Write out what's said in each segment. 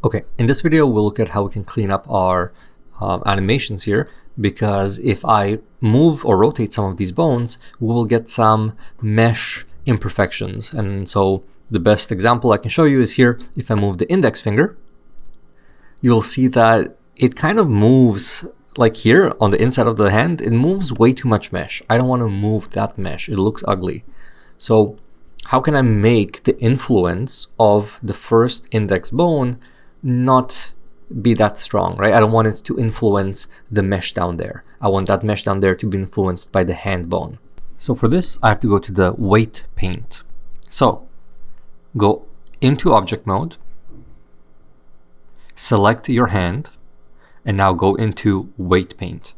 Okay, in this video, we'll look at how we can clean up our animations here, because if I move or rotate some of these bones, we will get some mesh imperfections. And so the best example I can show you is here. If I move the index finger, you'll see that it kind of moves like here on the inside of the hand. It moves way too much mesh. I don't want to move that mesh. It looks ugly. So how can I make the influence of the first index bone not be that strong, right? I don't want it to influence the mesh down there. I want that mesh down there to be influenced by the hand bone. So for this, I have to go to the weight paint. So go into object mode, select your hand, and now go into weight paint.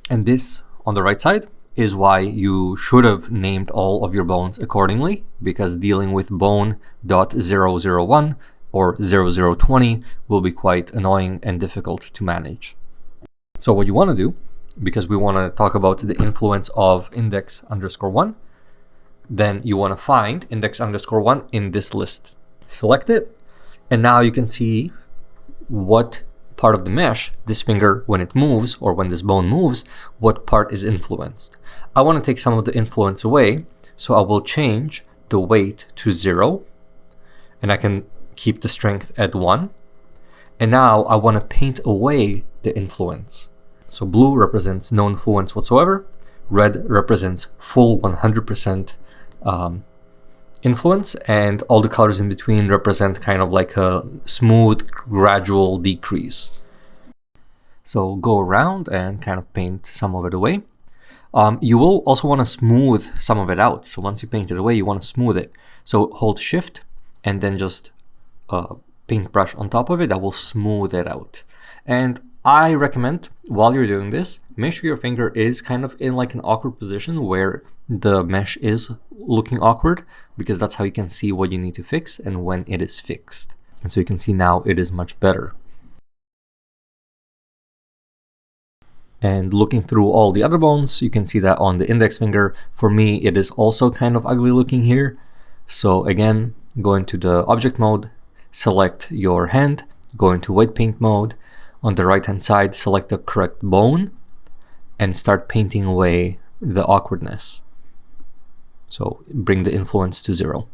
And this on the right side is why you should have named all of your bones accordingly, because dealing with bone.001 or 0020 will be quite annoying and difficult to manage. So what you want to do, because we want to talk about the influence of index_1, then you want to find index_1 in this list. Select it, and now you can see what part of the mesh, this finger, when it moves, or when this bone moves, what part is influenced. I want to take some of the influence away, so I will change the weight to 0, and I can keep the strength at 1. And now I want to paint away the influence. So blue represents no influence whatsoever. Red represents full 100% influence. And all the colors in between represent kind of like a smooth, gradual decrease. So go around and kind of paint some of it away. You will also want to smooth some of it out. So once you paint it away, you want to smooth it. So hold Shift and then just paintbrush on top of it. That will smooth it out. And I recommend, while you're doing this, make sure your finger is kind of in like an awkward position where the mesh is looking awkward, because that's how you can see what you need to fix and when it is fixed. And so you can see now it is much better. And looking through all the other bones, you can see that on the index finger, for me, it is also kind of ugly looking here. So again, go into the object mode, select your hand, go into weight paint mode. On the right hand side, select the correct bone and start painting away the awkwardness. So bring the influence to 0.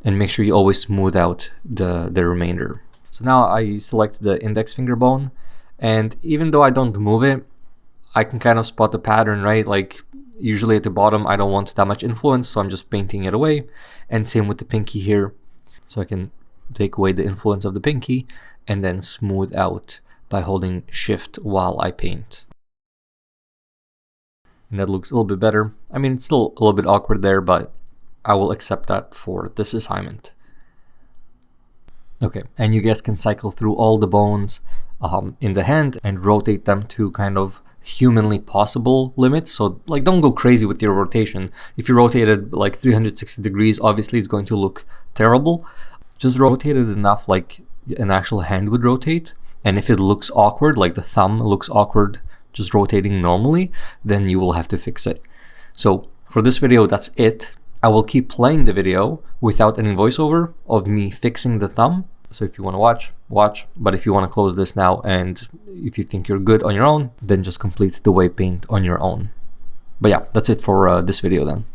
And make sure you always smooth out the remainder. So now I select the index finger bone, and even though I don't move it, I can kind of spot the pattern, right? Like usually at the bottom, I don't want that much influence, so I'm just painting it away. And same with the pinky here. So I can take away the influence of the pinky and then smooth out by holding Shift while I paint. And that looks a little bit better. I mean, it's still a little bit awkward there, but I will accept that for this assignment. Okay, and you guys can cycle through all the bones in the hand and rotate them to kind of humanly possible limits. So like, don't go crazy with your rotation. If you rotate it like 360 degrees, obviously it's going to look terrible. Just rotate it enough like an actual hand would rotate. And if it looks awkward, like the thumb looks awkward just rotating normally, then you will have to fix it. So for this video, that's it. I will keep playing the video without any voiceover of me fixing the thumb. So if you want to watch. But if you want to close this now, and if you think you're good on your own, then just complete the weight paint on your own. But yeah, that's it for this video then.